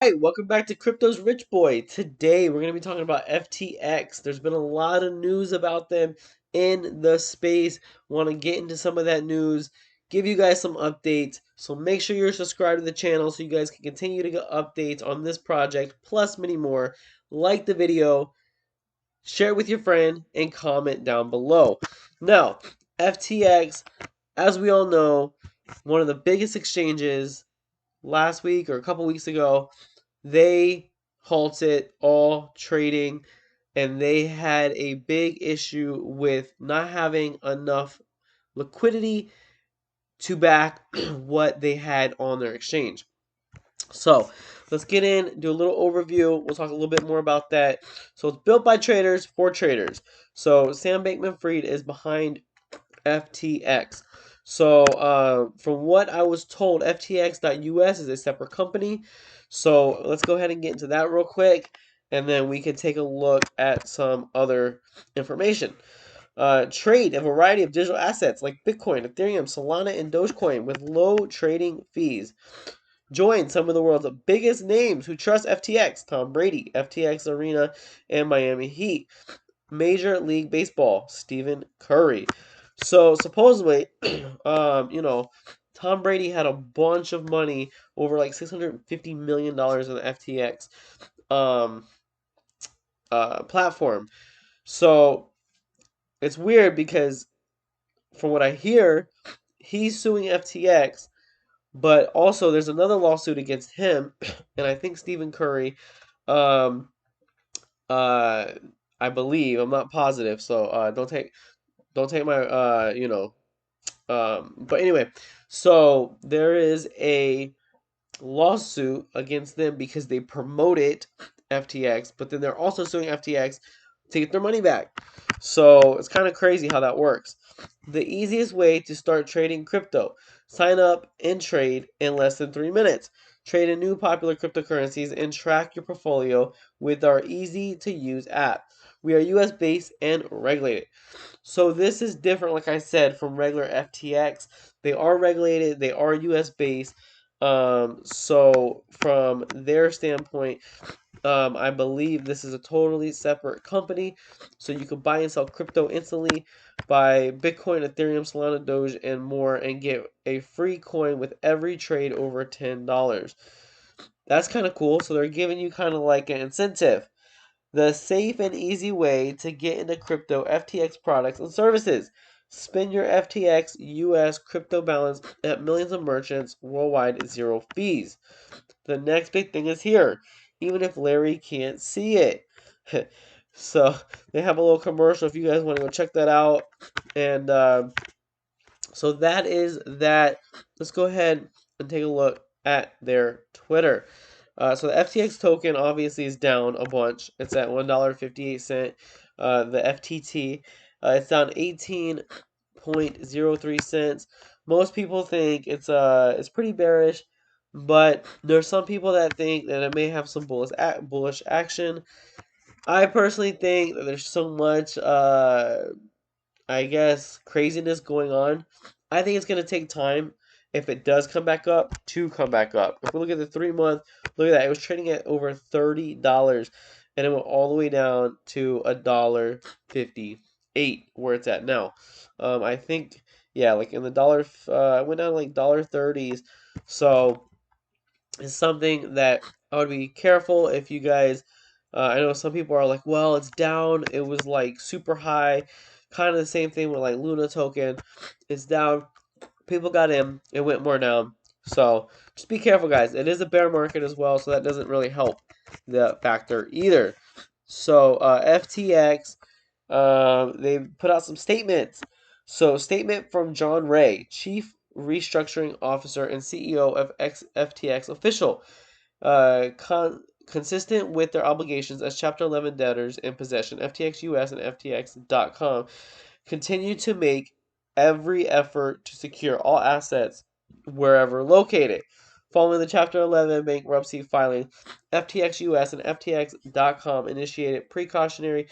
Hey, welcome back to Crypto's Rich Boy. Today we're going to be talking about FTX. There's been a lot of news about them in the space. Want to get into some of that news, give you guys some updates. So make sure you're subscribed to the channel so you guys can continue to get updates on this project, plus many more. Like the video, share it with your friend, and comment down below. Now, FTX, as we all know, one of the biggest exchanges last week or a couple weeks ago, they halted all trading and they had a big issue with not having enough liquidity to back what they had on their exchange. So let's get in, do a little overview. We'll talk a little bit more about that. So it's built by traders for traders. So Sam Bankman-Fried is behind FTX. So from what I was told, FTX.US is a separate company. So let's go ahead and get into that real quick, and then we can take a look at some other information. Trade a variety of digital assets like Bitcoin, Ethereum, Solana, and Dogecoin with low trading fees. Join some of the world's biggest names who trust FTX: Tom Brady, FTX Arena, and Miami Heat. Major League Baseball, Stephen Curry. So supposedly, Tom Brady had a bunch of money, over like $650 million in the FTX um, platform. So it's weird because from what I hear, he's suing FTX, but also there's another lawsuit against him, and I think Stephen Curry, um, uh, I believe, I'm not positive, so don't take my but anyway, so there is a lawsuit against them because they promoted FTX, but then they're also suing FTX to get their money back. So it's kind of crazy how that works. The easiest way to start trading crypto: sign up and trade in less than 3 minutes. Trade in new popular cryptocurrencies and track your portfolio with our easy to use app. We are US based and regulated. So this is different, like I said, from regular FTX. They are regulated, they are US based. So from their standpoint, I believe this is a totally separate company. So you can buy and sell crypto instantly, buy Bitcoin, Ethereum, Solana, Doge, and more, and get a free coin with every trade over $10. That's kind of cool. So they're giving you kind of like an incentive. The safe and easy way to get into crypto FTX products and services. Spend your FTX US crypto balance at millions of merchants worldwide at zero fees. The next big thing is here, even if Larry can't see it. So they have a little commercial if you guys want to go check that out. And so that is that. Let's go ahead and take a look at their Twitter. So the FTX token obviously is down a bunch. It's at $1.58. The FTT, it's down 18.03 cents. Most people think it's pretty bearish, but there's some people that think that it may have some bullish action. I personally think that there's so much I guess, craziness going on. I think it's going to take time, if it does come back up, to come back up. If we look at the 3 month, look at that. It was trading at over $30, and it went all the way down to $1.58, where it's at now. I think, yeah, like in the it went down to like $1.30s. So it's something that I would be careful if you guys. I know some people are like, well, it's down. It was like super high. Kind of the same thing with like Luna token. It's down. People got in. It went more down. So just be careful, guys. It is a bear market as well, so that doesn't really help the factor either. So FTX, they put out some statements. So statement from John Ray, Chief Restructuring Officer and CEO of FTX official. Consistent with their obligations as Chapter 11 debtors in possession, FTX US and FTX.com continue to make every effort to secure all assets wherever located. Following the Chapter 11 bankruptcy filing, FTX US and FTX.com initiated precautionary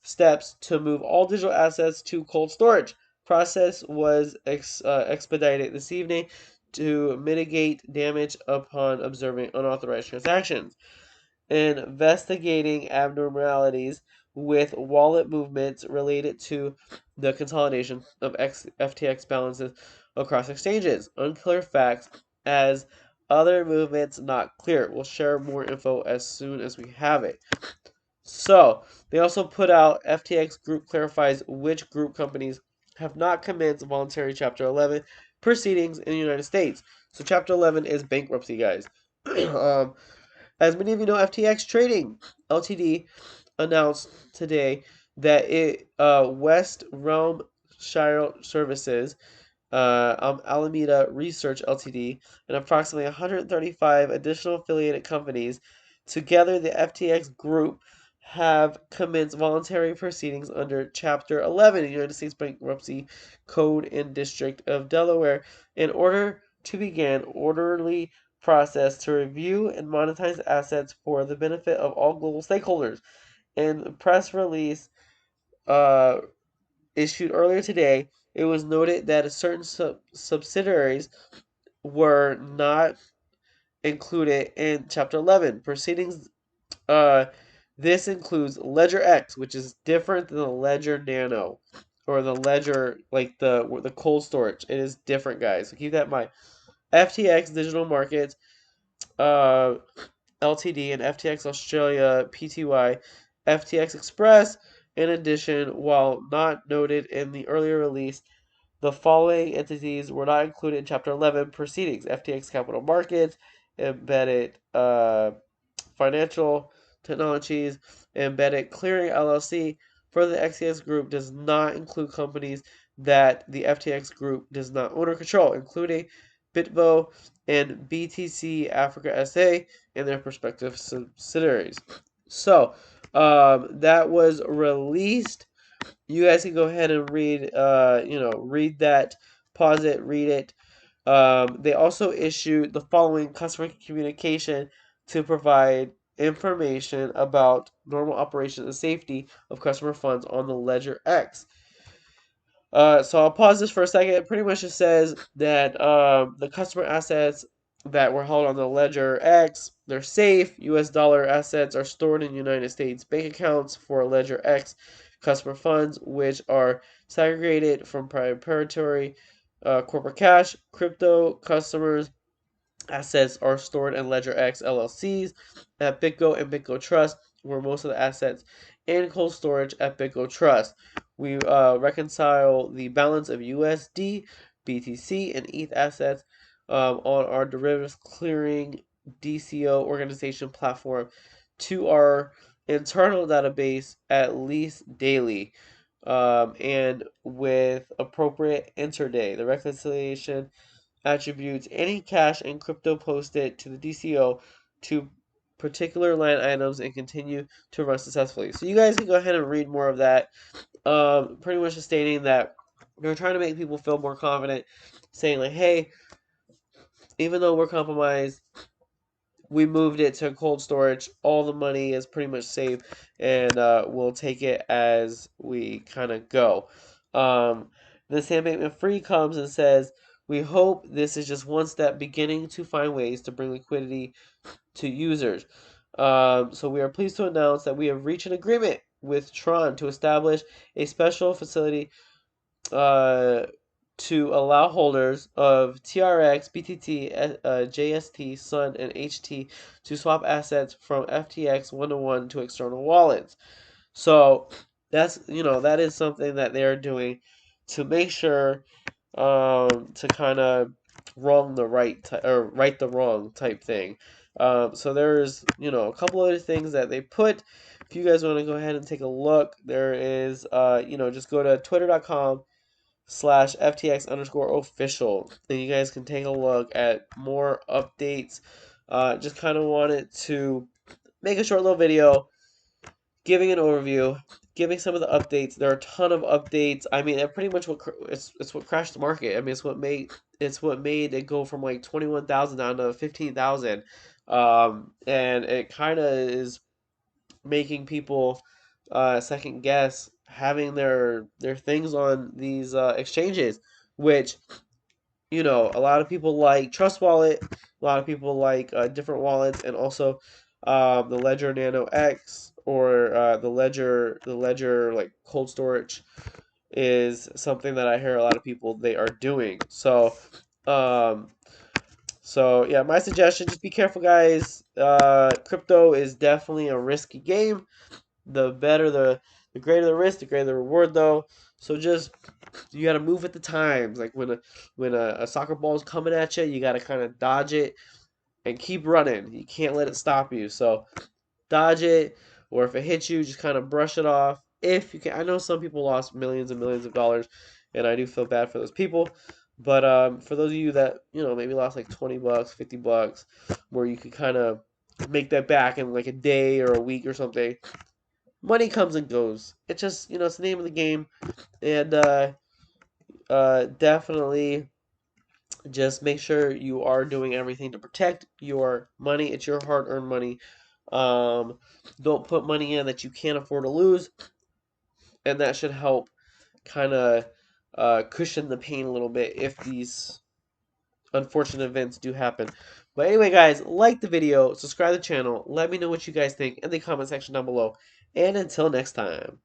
steps to move all digital assets to cold storage. Process was expedited this evening to mitigate damage upon observing unauthorized transactions, investigating abnormalities with wallet movements related to the consolidation of FTX balances across exchanges. Unclear facts as other movements not clear. We'll share more info as soon as we have it. So, they also put out FTX Group clarifies which group companies have not commenced voluntary Chapter 11 proceedings in the United States. So, Chapter 11 is bankruptcy, guys. As many of you know, FTX Trading Ltd announced today that West Realm Shire Services, Alameda Research Ltd, and approximately 135 additional affiliated companies, together the FTX Group, have commenced voluntary proceedings under Chapter 11 in the United States Bankruptcy Code in District of Delaware in order to begin orderly process to review and monetize assets for the benefit of all global stakeholders. In the press release uh, issued earlier today, it was noted that certain subsidiaries were not included in Chapter 11 proceedings. This includes Ledger X, which is different than the Ledger Nano or the Ledger, like the cold storage. It is different, guys. So keep that in mind. FTX Digital Markets, Ltd, and FTX Australia Pty, FTX Express. In addition, while not noted in the earlier release, the following entities were not included in Chapter 11 proceedings: FTX Capital Markets, Embedded Financial Technologies, Embedded Clearing LLC. Further, the XTX Group does not include companies that the FTX Group does not own or control, including Bitvo and BTC Africa SA and their respective subsidiaries. So, that was released. You guys can go ahead and read, read that, pause it, read it. They also issued the following customer communication to provide information about normal operation and safety of customer funds on the Ledger X. So I'll pause this for a second. It pretty much just says that the customer assets that were held on the Ledger X, they're safe. U.S. dollar assets are stored in United States bank accounts for Ledger X customer funds, which are segregated from proprietary corporate cash. Crypto customers assets are stored in Ledger X LLCs at BitGo and BitGo Trust, where most of the assets in cold storage at BitGo Trust. We reconcile the balance of USD, BTC, and ETH assets on our derivatives clearing DCO organization platform to our internal database at least daily, and with appropriate interday. The reconciliation attributes any cash and crypto posted to the DCO to particular line items and continue to run successfully. So you guys can go ahead and read more of that. Pretty much just stating that they're trying to make people feel more confident, saying like, hey, even though we're compromised, we moved it to cold storage. All the money is pretty much safe, and we'll take it as we kind of go. The Sam Bankman-Fried comes and says, "We hope this is just one step beginning to find ways to bring liquidity to users. So we are pleased to announce that we have reached an agreement with Tron to establish a special facility uh, to allow holders of TRX, BTT, JST, Sun, and HT to swap assets from FTX one-to-one to external wallets." So that is something that they are doing to make sure to kind of wrong the right or right the wrong type thing. So there's a couple other things that they put. If you guys want to go ahead and take a look, there is just go to twitter.com/FTX_official, and you guys can take a look at more updates. Just kind of wanted to make a short little video giving an overview, giving some of the updates. There are a ton of updates. I mean, it pretty much it's what crashed the market. I mean, it's what made it go from like 21,000 down to 15,000, and it kind of is making people second guess having their things on these exchanges, which you know, a lot of people like Trust Wallet, a lot of people like different wallets, and also the Ledger Nano X or the Ledger like cold storage is something that I hear a lot of people they are doing. Um, so yeah, my suggestion: just be careful, guys. Crypto is definitely a risky game. The greater the risk, the greater the reward, though. So just you got to move with the times. Like when a soccer ball is coming at you, you got to kind of dodge it and keep running. You can't let it stop you. So dodge it, or if it hits you, just kind of brush it off. If you can, I know some people lost millions and millions of dollars, and I do feel bad for those people. But for those of you that maybe lost like $20, $50, where you could kind of make that back in like a day or a week or something, money comes and goes. It just it's the name of the game, and definitely just make sure you are doing everything to protect your money. It's your hard-earned money. Um, don't put money in that you can't afford to lose, and that should help kind of cushion the pain a little bit if these unfortunate events do happen. But anyway, guys, like the video, subscribe to the channel, let me know what you guys think in the comment section down below, and until next time.